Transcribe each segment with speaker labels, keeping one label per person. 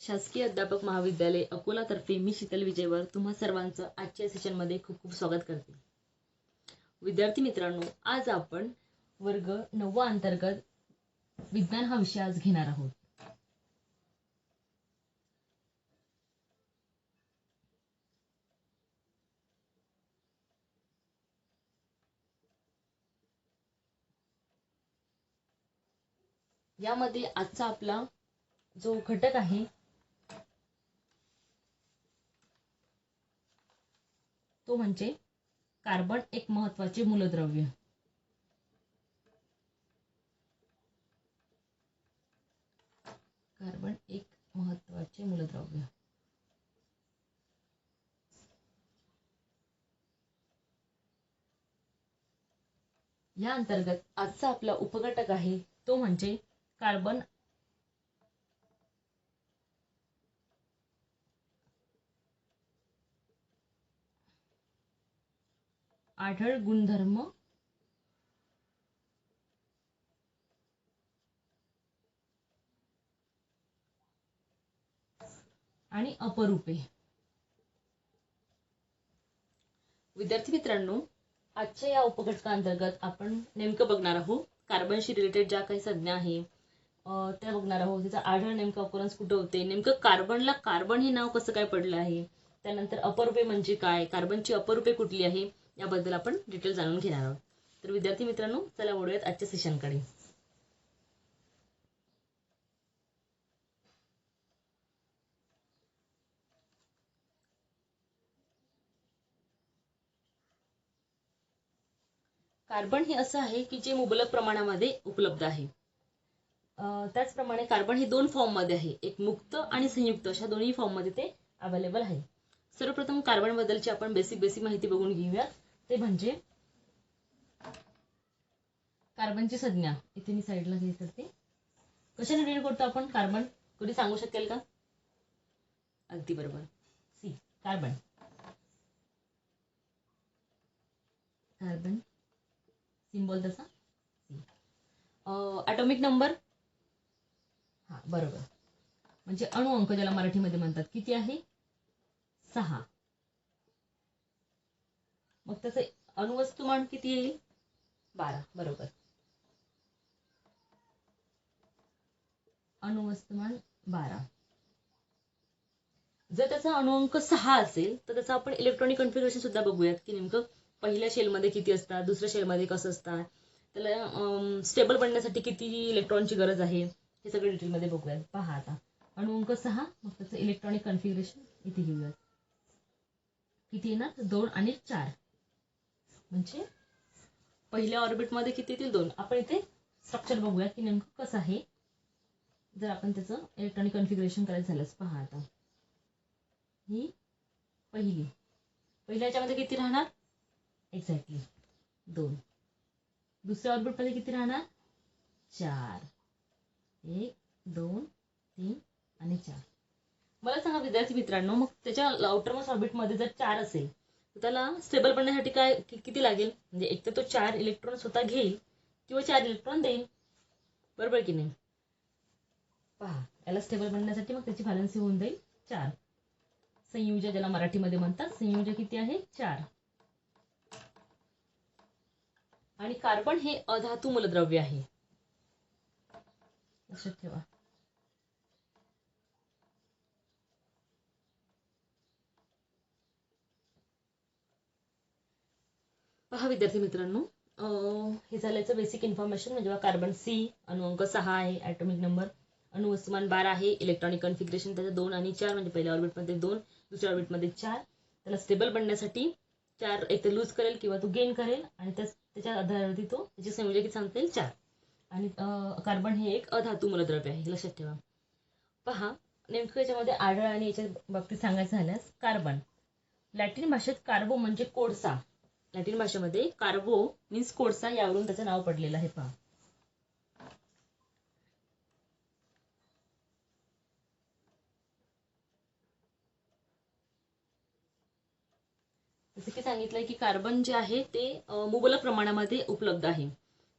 Speaker 1: शासकीय अध्यापक महाविद्यालय अकोलातर्फे मी शीतल विजयवर तुम्हा सर्वांचं आजच्या सेशनमध्ये खूप खूप स्वागत करते. विद्यार्थी मित्रांनो, आज आपण वर्ग 9 अंतर्गत विज्ञान हा विषय आज घेणार आहोत. यामध्ये आजचा आपला जो घटक आहे तो म्हणजे कार्बन एक महत्त्वाचे मूलद्रव्य. कार्बन एक महत्त्वाचे मूलद्रव्य. या अंतर्गत आजचा आपला उपघटक आहे तो म्हणजे कार्बन आढळ गुणधर्म आणि अपरूपे. विद्यार्थी मित्रांनो, आजच्या या उपघटकांतर्गत आपण नेमकं बघणार आहोत कार्बनशी रिलेटेड ज्या काही संज्ञा आहे त्या बघणार आहोत. त्याचा आढळ नेमका ऑकरन्स कुठे होते, नेमकं कार्बनला कार्बन हे नाव कसं काय पडलं आहे, त्यानंतर अपरूपे म्हणजे काय, कार्बनची अपरूपे कुठली आहे याबद्दल आपण डिटेल जाणून घेणार आहोत. तर विद्यार्थी मित्रांनो, चला वळूयात आजच्या सेशनकडे. कार्बन हे असं आहे की जे मुबलक प्रमाणामध्ये उपलब्ध आहे. त्याचप्रमाणे कार्बन हे दोन फॉर्म मध्ये आहे, एक मुक्त आणि संयुक्त, अशा दोन्ही फॉर्म मध्ये ते अवेलेबल आहे. सर्वप्रथम कार्बन बद्दलची आपण बेसिक माहिती बघून घेऊया. ते म्हणजे कार्बनची संज्ञा इथे मी साईडला घेत करते. कशाने रीड करतो आपण कार्बन, कोणी सांगू शकेल का? अगदी बरोबर, सी. कार्बन कार्बन सिंबल तसा सी. ॲटॉमिक नंबर, हा बरोबर, म्हणजे अणु अंक ज्याला मराठीमध्ये म्हणतात, किती आहे? 6. मग त्याचं अणुवस्तुमान किती येईल? 12. बरोबर, अणुवस्तुमान 12. जर त्याचा अणुअंक 6 असेल तर त्याचं आपण इलेक्ट्रॉनिक कन्फिगरेशन सुद्धा बघूयात की नेमकं पहिल्या शेलमध्ये किती असतात, दुसऱ्या शेलमध्ये कसं असतात, त्याला स्टेबल बनण्यासाठी किती इलेक्ट्रॉनची गरज आहे, हे सगळं डिटेलमध्ये बघूयात. पहा आता, अणुअंक 6, मग त्याचं इलेक्ट्रॉनिक कन्फिगरेशन इथे घेऊयात. किती येणार? 2 आणि 4, म्हणजे पहिल्या ऑर्बिटमध्ये किती येतील? 2. आपण इथे स्ट्रक्चर बघूया की नेमकं कसं आहे जर आपण त्याचं इलेक्ट्रॉनिक कन्फिगरेशन करायचं झालंच. पहा आता, ही पहिल्या याच्यामध्ये किती राहणार? एक्झॅक्टली 2. दुसऱ्या ऑर्बिटमध्ये किती राहणार? 4. 1, 2, 3 आणि 4. मला सांगा विद्यार्थी मित्रांनो, मग त्याच्या आउटरमोस्ट ऑर्बिटमध्ये जर 4 असेल तर त्याला स्टेबल बनण्यासाठी काय किती लागेल? म्हणजे एक तर तो 4 इलेक्ट्रॉन स्वतः घेईल किंवा 4 इलेक्ट्रॉन देईल, बरोबर की नाही? पहा, याला स्टेबल बनण्यासाठी मग त्याची व्हॅलेन्सी होऊन जाईल 4. संयुजा ज्याला मराठीमध्ये म्हणतात, संयुजा किती आहे? 4. आणि कार्बन हे अधातू मूलद्रव्य आहे, लक्षात ठेवा. पहा विद्यार्थी मित्रांनो, हे झाल्याचं बेसिक इन्फॉर्मेशन. म्हणजे कार्बन सी, अणुअंक 6 आहे, ॲटॉमिक नंबर, अणुवस्तुमान 12 आहे, इलेक्ट्रॉनिक कन्फिगरेशन त्याचं 2 आणि 4, म्हणजे पहिल्या ऑर्बिटमध्ये 2, दुसऱ्या ऑर्बिटमध्ये 4. त्याला स्टेबल बनण्यासाठी 4 एक तर लूज करेल किंवा तो गेन करेल, आणि त्याच्या आधारावरती तो त्याची संयोजक किती सांगता येईल? 4. आणि कार्बन हे एक अधातू मूलद्रव्य आहे, लक्षात ठेवा. पहा, नेमकं याच्यामध्ये आढळ आणि याच्या बाबतीत सांगायचं झाल्यास, कार्बन लॅटिन भाषेत कार्बो म्हणजे कोळसा, लॅटिन भाषेमध्ये कार्बो मीन्स कोळसा, यावरून त्याचं नाव पडलेलं आहे. पहा, जसं की सांगितलंय की कार्बन जे आहे ते मुबलक प्रमाणामध्ये उपलब्ध आहे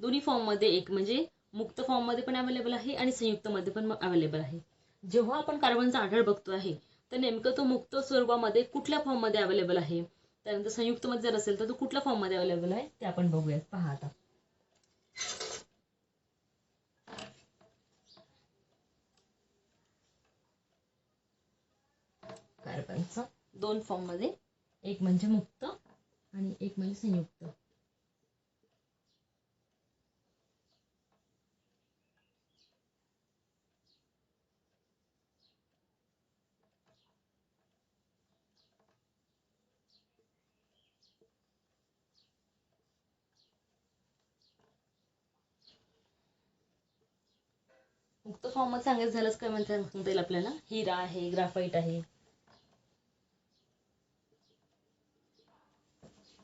Speaker 1: दोन्ही फॉर्म मध्ये. एक म्हणजे मुक्त फॉर्म मध्ये पण अवेलेबल आहे आणि संयुक्त मध्ये पण अवेलेबल आहे. जेव्हा आपण कार्बनचा आढळ बघतो आहे तर नेमकं तो मुक्त स्वरूपामध्ये कुठल्या फॉर्ममध्ये अवेलेबल आहे, त्यानंतर संयुक्त मध्ये जर असेल तर तो कुठल्या फॉर्ममध्ये अवेलेबल आहे ते आपण बघूयात. पहा आता कार्बनचा दोन फॉर्म मध्ये, एक म्हणजे मुक्त आणि एक म्हणजे संयुक्त. मुक्त फॉर्म मध्ये सांगायचं झालंच काय म्हणता येईल आपल्याला, हिरा आहे, ग्राफाईट आहे,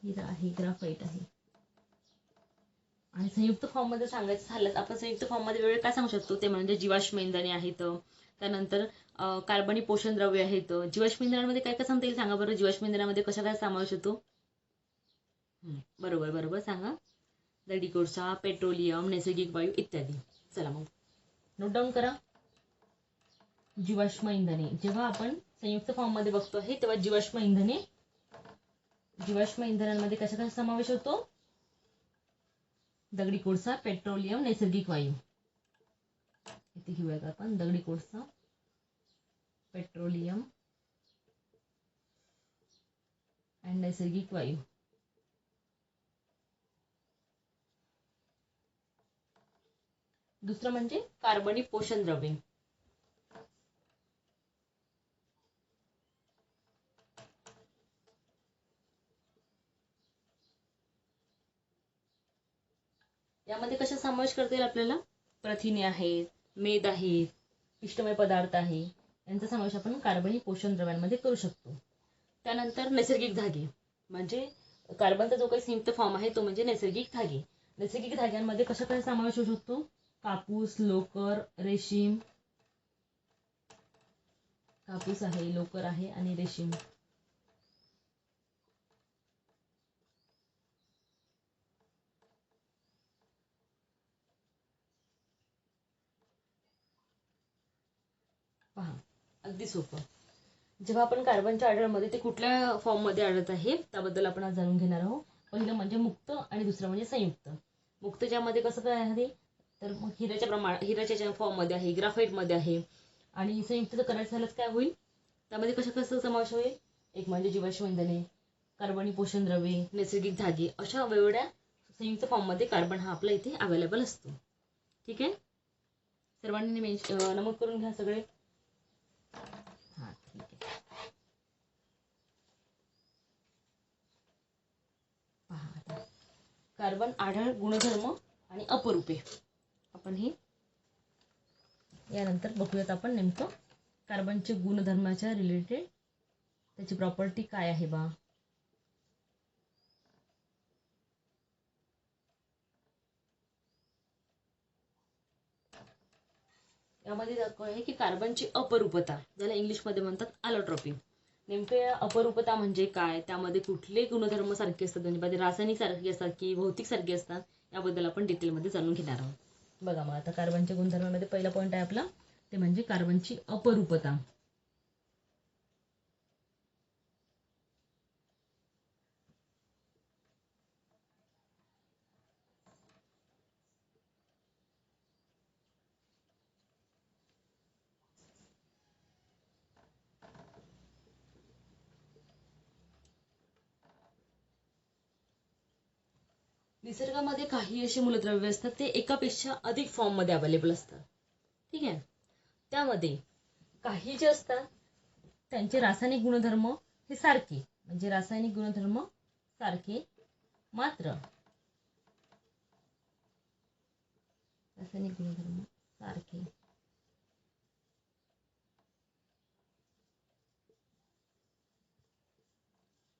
Speaker 1: हिरा आहे, ग्राफाईट आहे. आणि संयुक्त फॉर्म मध्ये सांगायचं झालं आपण संयुक्त फॉर्म मध्ये वेगळे काय सांगू शकतो ते म्हणजे जीवाश्म इंधने आहेत, त्यानंतर कार्बनी पोषण द्रव्य आहेत. जीवाश्म इंधनांमध्ये काय काय सांगता येईल सांगा बरं, जीवाश्म इंधनामध्ये कशा काय समावेश होतो? बरोबर बरोबर सांगा. दगडी कोळसा, पेट्रोलियम, नैसर्गिक वायू इत्यादी. चला मग नोट डाऊन करा. जीवाश्म इंधने जेव्हा आपण संयुक्त फॉर्म मध्ये बघतो आहे तेव्हा जीवाश्म इंधनांमध्ये कशा काय समावेश होतो? दगडी कोळसा, पेट्रोलियम, नैसर्गिक वायू. इथे घेऊयात आपण दगडी कोळसा, पेट्रोलियम आणि नैसर्गिक वायू. दुसरं म्हणजे कार्बनी पोषण द्रव्ये. यामध्ये कशा समावेश करता येईल आपल्याला? प्रथिने आहेत, मेद आहेत, पिष्टमय पदार्थ आहे, यांचा समावेश आपण कार्बनी पोषण द्रव्यांमध्ये करू शकतो. त्यानंतर नैसर्गिक धागे, म्हणजे कार्बनचा जो काही संयुक्त फॉर्म आहे तो म्हणजे नैसर्गिक धागे. नैसर्गिक धाग्यांमध्ये कशा काय समावेश होऊ शकतो? कापूस, लोकर, रेशीम. कापूस आहे, लोकर आहे आणि रेशीम. पहा अगदी सोपं. जेव्हा आपण कार्बनच्या आढळमध्ये ते कुठल्या फॉर्म मध्ये आढळत आहे त्याबद्दल आपण आज जाणून घेणार आहोत. पहिलं म्हणजे मुक्त आणि दुसरं म्हणजे संयुक्त. मुक्त ज्यामध्ये कसं काय आहे तर मग हिऱ्याच्या फॉर्म मध्ये आहे, ग्राफाईट मध्ये आहे. आणि संयुक्त जर करायचं झालं काय होईल, त्यामध्ये कसं समावेश होईल? एक म्हणजे जीवाश्म इंधने, कार्बनी पोषण द्रव्ये, नैसर्गिक धागे, अशा वेगवेगळ्या संयुक्त फॉर्म मध्ये कार्बन हा आपला इथे अवेलेबल असतो. ठीक आहे, सर्वांनी नमूद करून घ्या सगळे. कार्बन आढळ, गुणधर्म आणि अपरूपे आपण हे यानंतर बघूयात. आपण नेमकं कार्बनचे गुणधर्माच्या रिलेटेड त्याची प्रॉपर्टी काय आहे बा. यामध्ये दाखवलं आहे की कार्बनची अपरूपता, ज्याला इंग्लिशमध्ये म्हणतात अलोट्रॉपी. नेमके अपरूपता म्हणजे काय, त्यामध्ये कुठले गुणधर्म सारखे असतात, म्हणजे रासायनिक सारखे असतात की भौतिक सारखे असतात, याबद्दल आपण डिटेलमध्ये जाणून घेणार आहोत. बघा मग आता कार्बनच्या गुणधर्मामध्ये पहिला पॉईंट आहे आपला, ते म्हणजे कार्बनची अपरूपता. निसर्गामध्ये काही अशी मूलद्रव्ये असतात ते एकापेक्षा अधिक फॉर्म मध्ये अवेलेबल असतात. ठीक आहे, त्यामध्ये काही जे असतात त्यांचे रासायनिक गुणधर्म हे सारखे, म्हणजे रासायनिक गुणधर्म सारखे, मात्र रासायनिक गुणधर्म सारखे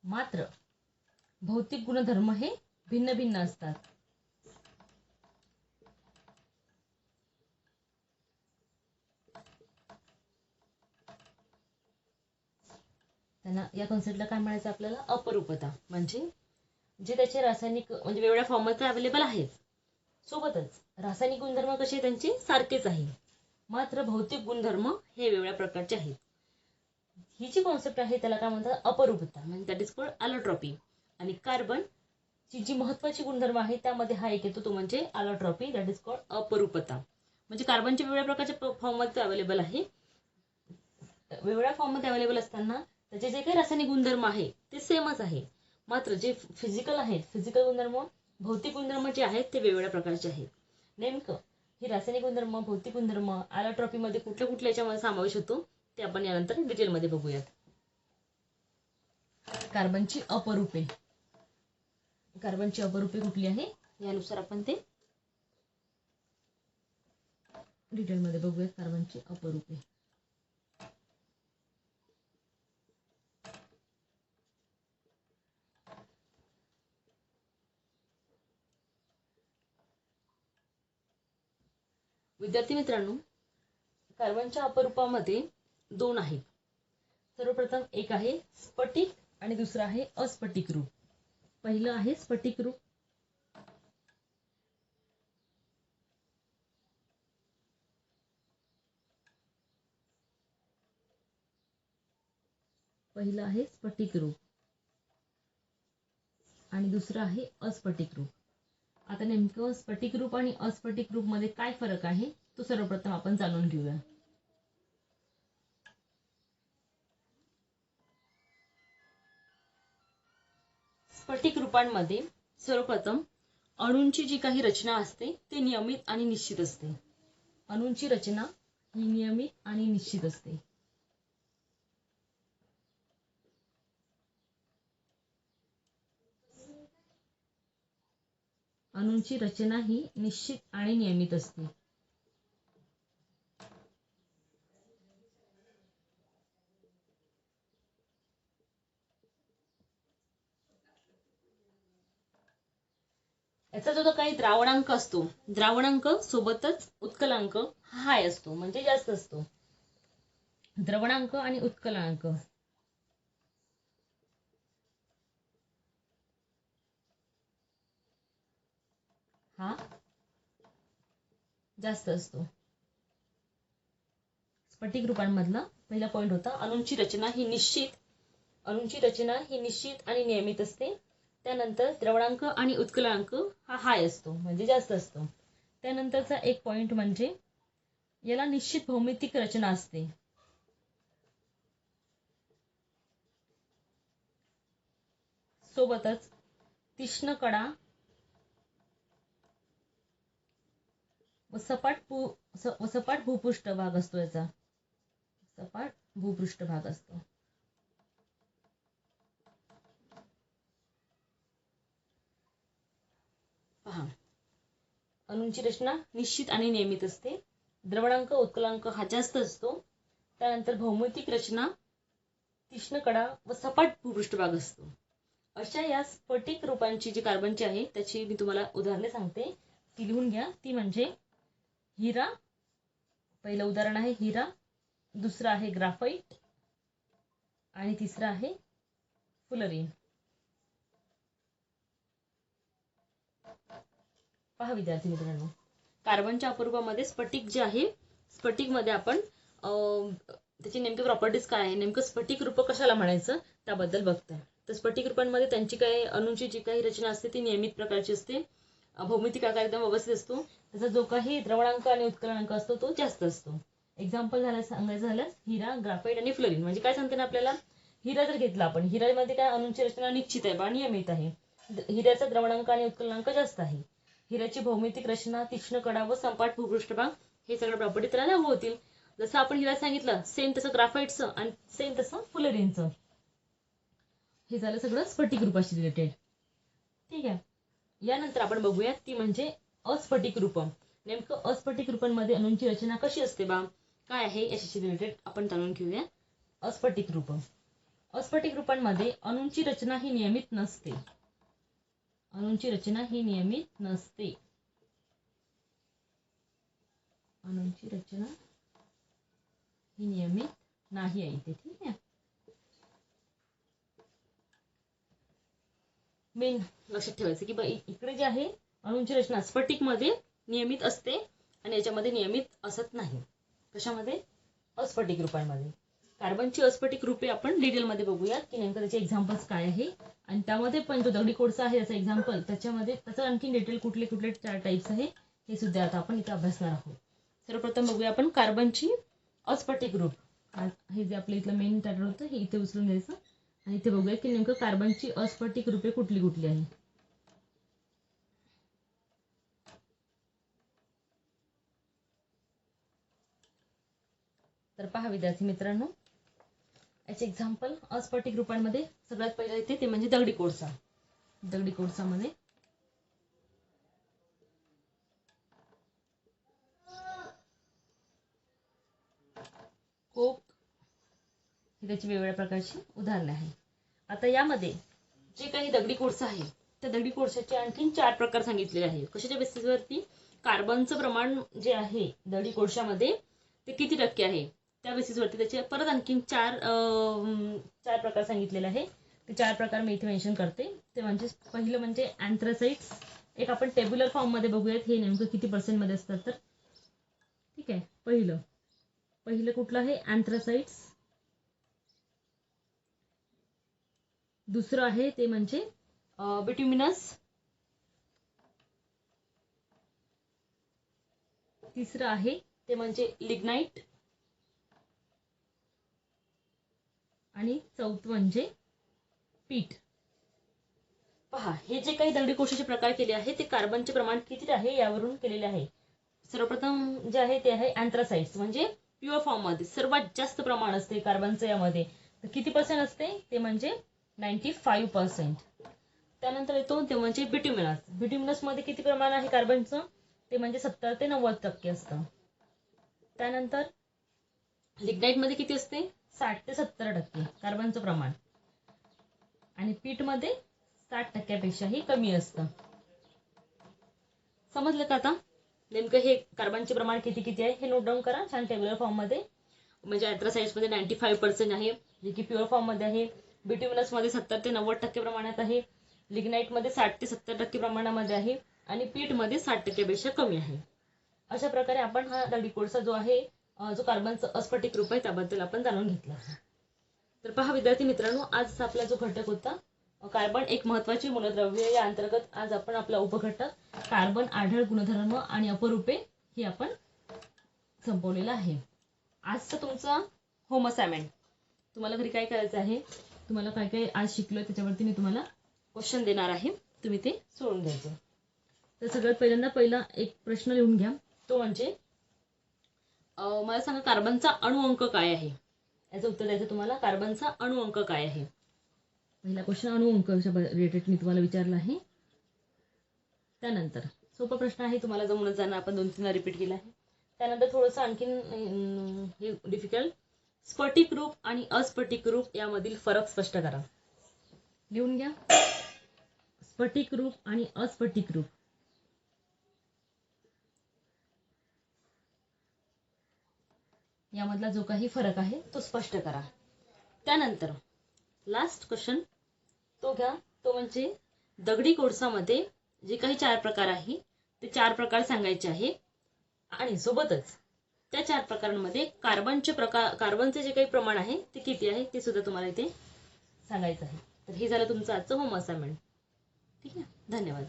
Speaker 1: मात्र भौतिक गुणधर्म हे भिन्न भिन्न असतात. त्यांना या कॉन्सेप्टला काय म्हणायचं आपल्याला? अपरूपता. म्हणजे जे त्याचे रासायनिक म्हणजे वेगवेगळ्या फॉर्ममध्ये अवेलेबल आहेत, सोबतच रासायनिक गुणधर्म कसे त्यांचे सारखेच आहे, मात्र भौतिक गुणधर्म हे वेगवेगळ्या प्रकारचे आहेत. ही जी कॉन्सेप्ट आहे त्याला काय म्हणतात, अपरूपता, म्हणजे दॅट इज कॉल्ड अलॉट्रॉपी. आणि कार्बन ची जी महत्वाची गुणधर्म आहे त्यामध्ये हा एक येतो, तो म्हणजे अलॉट्रॉपी, दॅट इज कॉल्ड अपरूपता. म्हणजे कार्बनचे वेगवेगळ्या प्रकारच्या फॉर्ममध्ये अवेलेबल आहे. वेगवेगळ्या फॉर्ममध्ये अवेलेबल असताना त्याचे जे काही रासायनिक गुणधर्म आहे ते सेमच आहे. मात्र जे फिजिकल आहेत, फिजिकल गुणधर्म, भौतिक गुणधर्म जे आहेत ते वेगवेगळ्या प्रकारचे आहेत. नेमकं हे रासायनिक गुणधर्म, भौतिक गुणधर्म, अलॉट्रॉपीमध्ये कुठल्या कुठल्या याच्यामध्ये समावेश होतो ते आपण यानंतर डिटेलमध्ये बघूयात. कार्बनची अपरूपे. कार्बनची अपरूपे कुठली आहे यानुसार आपण ते डिटेलमध्ये बघूयात. कार्बनची अपरूपे. विद्यार्थी मित्रांनो, कार्बनच्या अपरूपामध्ये दोन आहेत. सर्वप्रथम एक आहे स्फटिक आणि दुसरं आहे अस्फटिक रूप. पहिलं आहे स्फटिक रूप. पहिलं आहे स्फटिक रूप आणि दुसरं आहे अस्फटिक रूप. आता नेमकं स्फटिक रूप आणि अस्फटिक रूप मध्ये काय फरक आहे तो सर्वप्रथम आपण जाणून घेऊया. स्फटिक रूपांमध्ये सर्वप्रथम अणूंची जी काही रचना असते ती नियमित आणि निश्चित असते. अणूंची रचना ही नियमित आणि निश्चित असते. अणूंची रचना ही निश्चित आणि नियमित असते. याचा जो काही द्रावणांक असतो, द्रावणांक सोबतच उत्कलांक हाय असतो, म्हणजे जास्त असतो. द्रवणांक आणि उत्कलांक हा जास्त असतो. स्फटिक रूपांमधला पहिला पॉइंट होता अणूंची रचना ही निश्चित, अणूंची रचना ही निश्चित आणि नियमित असते. त्यानंतर द्रवणांक आणि उत्कलांक हा हाय असतो, म्हणजे जास्त असतो. त्यानंतरचा एक पॉइंट म्हणजे याला निश्चित भौमितिक रचना असते. सोबतच तीक्ष्ण कडा व सपाट भूपृष्ठभाग असतो. याचा सपाट भूपृष्ठभाग असतो. पहा, अणूंची रचना निश्चित आणि नियमित असते. द्रवणांक उत्कलांक हा जास्त असतो. त्यानंतर भौमितिक रचना तीक्ष्ण कडा व सपाट भूपृष्ठभाग असतो. अशा या स्फटिक रूपांची जी कार्बनची आहे त्याची मी तुम्हाला उदाहरणे सांगते, ती लिहून घ्या. ती म्हणजे हिरा, पहिलं उदाहरण आहे हिरा, दुसरं आहे ग्राफाइट आणि तिसरं आहे फुलरीन. पहा विद्यार्थी मित्रांनो, कार्बनच्या अपरूपामध्ये स्फटिक जे आहे, स्फटिक मध्ये आपण त्याची नेमकी प्रॉपर्टीज काय आहे, नेमकं स्फटिक रूप कशाला म्हणायचं त्याबद्दल बघताय. तर स्फटिक रूपांमध्ये त्यांची काही अणूंची जी काही रचना असते ती नियमित प्रकारची असते. भौमितिक आकार एकदम व्यवस्थित असतो. त्याचा जो काही द्रवणांक आणि उत्कलनांक असतो तो जास्त असतो. एक्झाम्पल झालं सांगायचं झालं हिरा, ग्राफाइट आणि फ्लोरीन. म्हणजे काय सांगते ना आपल्याला, हिरा जर घेतला आपण, हिऱ्यामध्ये काय अणूंची रचना निश्चित आहे, नियमित आहे. हिऱ्याचा द्रवणांक आणि उत्कलनांक जास्त आहे. हिऱ्याची भौमितिक रचना, तीक्ष्ण कडा व सपाट भूपृष्ठभाग हे सगळ्या प्रॉपर्टी त्याला लागू होतील. जसं आपण हिरा सांगितलं सेम तसं ग्राफाइटचं आणि सेम तसं फुलरीनचं. हे झालं सगळं स्फटिक रूपाशी रिलेटेड. ठीक आहे. यानंतर आपण बघूया ती म्हणजे अस्फटिक रूप. नेमकं अस्फटिक रूपांमध्ये अणूंची रचना कशी असते बा, काय आहे याच्याशी रिलेटेड आपण जाणून घेऊया. अस्फटिक रूप. अस्फटिक रूपांमध्ये अणूंची रचना ही नियमित नसते. अणूंची रचना ही नियमित नसते. अणूंची रचना ही नियमित नाही आहे इथे. ठीक आहे. मेन लक्षात ठेवायचं की इकडे जे आहे अणूंची रचना स्फटिक मध्ये नियमित असते आणि याच्यामध्ये नियमित असत नाही. कशामध्ये? अस्फटिक रूपांमध्ये. कार्बनची अस्फटिक रूपे आपण डिटेलमध्ये बघूयात की नेमकं त्याचे एक्झाम्पल्स काय आहे, आणि त्यामध्ये पण जो दगडी कोळसा आहे त्याचा एक्झाम्पल, त्याच्यामध्ये त्याचं आणखी डिटेल कुठले कुठले 4 टाईप्स आहे हे सुद्धा आता आपण इथे अभ्यासणार आहोत. सर्वप्रथम बघूया आपण कार्बनची अस्फटिक रूप. हे जे आपलं इथलं मेन टायटल होतं हे इथे उचलून द्यायचं, आणि इथे बघूया की नेमकं कार्बनची अस्फटिक रूपे कुठली कुठली आहे. तर पहा विद्यार्थी मित्रांनो, याचे एक्झाम्पल अस्फटिक रूपांमध्ये सगळ्यात पहिलं येते ते म्हणजे दगडी कोळसा. दगडी कोळसामध्ये कोक ही त्याची वेगवेगळ्या प्रकारची उदाहरणे आहे. आता यामध्ये जे काही दगडी कोळसा आहे त्या दगडी कोळशाचे आणखीन 4 प्रकार सांगितलेले आहे. कशाच्या बेसिसवरती? कार्बनचं प्रमाण जे आहे दगडी कोळशामध्ये ते किती टक्के आहे त्या बेसिसवरती त्याचे परत आणखीन 4 प्रकार सांगितलेले आहे. ते 4 प्रकार मी इथे मेन्शन करते. ते म्हणजे पहिलं म्हणजे अँथ्रासाइट्स. एक आपण टेब्युलर फॉर्म मध्ये बघूयात हे नेमकं किती % मध्ये असतात तर. ठीक आहे, पहिलं कुठलं आहे? अँथ्रासाइट्स. दुसरं आहे ते म्हणजे बिट्युमिनस. तिसरं आहे ते म्हणजे लिग्नाइट, आणि चौथं म्हणजे पीठ. पहा, हे जे काही दगडी कोळशाचे प्रकार केले आहे ते कार्बनचे प्रमाण किती आहे यावरून केलेले आहे. सर्वप्रथम जे आहे ते आहे अँथ्रासाइट्स, म्हणजे प्युअर फॉर्म मध्ये सर्वात जास्त प्रमाण असते कार्बनचं यामध्ये. तर किती % असते? ते म्हणजे 95%. त्यानंतर येतो ते म्हणजे बिट्युमिनस. बिट्युमिनस मध्ये किती प्रमाण आहे कार्बनचं? ते म्हणजे 70 ते 90% असतं. त्यानंतर लिग्नाइट मध्ये किती असते? 60 ते 70% कार्बनचं प्रमाण, आणि पीठ मध्ये 60%पेक्षाही कमी असतं. समजलं का आता नेमकं हे कार्बनचे प्रमाण किती किती आहे हे नोट डाऊन करा छान टेबुलर फॉर्म मध्ये. म्हणजे अँथ्रासाइट्स मध्ये 95% आहे जे की प्युअर फॉर्म मध्ये आहे. बिट्युमिनस मध्ये 70 ते 90% प्रमाणात आहे. लिग्नाइट मध्ये 60 ते 70% प्रमाणामध्ये आहे, आणि पीठ मध्ये 60% पेक्षा कमी आहे. अशा प्रकारे आपण हा दगडी कोळसा जो आहे जो कार्बनचा अस्फटिक रूप आहे त्याबद्दल आपण जाणून घेतलं. तर पहा विद्यार्थी मित्रांनो, आज आपला जो घटक होता कार्बन एक महत्वाचे मूलद्रव्य, या अंतर्गत आज आपण आपला उपघटक कार्बन आढळ गुणधर्म आणि अपरूपे हे आपण संपवलेलं आहे. आजचं तुमचं होम असाइनमेंट, तुम्हाला घरी काय करायचं आहे, तुम्हाला काय काय आज शिकलोय त्याच्यावरती मी तुम्हाला क्वेश्चन देणार आहे, तुम्ही ते सोडून द्यायचं. तर सगळ्यात पहिला एक प्रश्न लिहून घ्या. तो म्हणजे मला सांगा कार्बनचा अणु अंक काय आहे. याचं उत्तर द्यायचं तुम्हाला. कार्बनचा अणु अंक काय आहे. पहिला क्वेश्चन अणु अंक रिलेटेड मी तुम्हाला विचारला आहे. त्यानंतर सोपा प्रश्न आहे, तुम्हाला जमूनच जाणार, आपण 2-3 रिपीट केला आहे. त्यानंतर थोडंसं आणखीन डिफिकल्ट, स्फटिक रूप आणि अस्फटिक रूप यामधील फरक स्पष्ट करा. लिहून घ्या. स्फटिक रूप आणि अस्फटिक रूप यामधला जो काही फरक आहे तो स्पष्ट करा. त्यानंतर लास्ट क्वेश्चन तो घ्या, तो म्हणजे दगडी कोळसामध्ये जे काही 4 प्रकार आहे ते 4 प्रकार सांगायचे आहे, आणि सोबतच त्या 4 प्रकारांमध्ये कार्बनचे जे काही प्रमाण आहे ते किती आहे ते सुद्धा तुम्हाला इथे सांगायचं आहे. तर हे झालं तुमचं आजचं होम असाइनमेंट. ठीक आहे, धन्यवाद.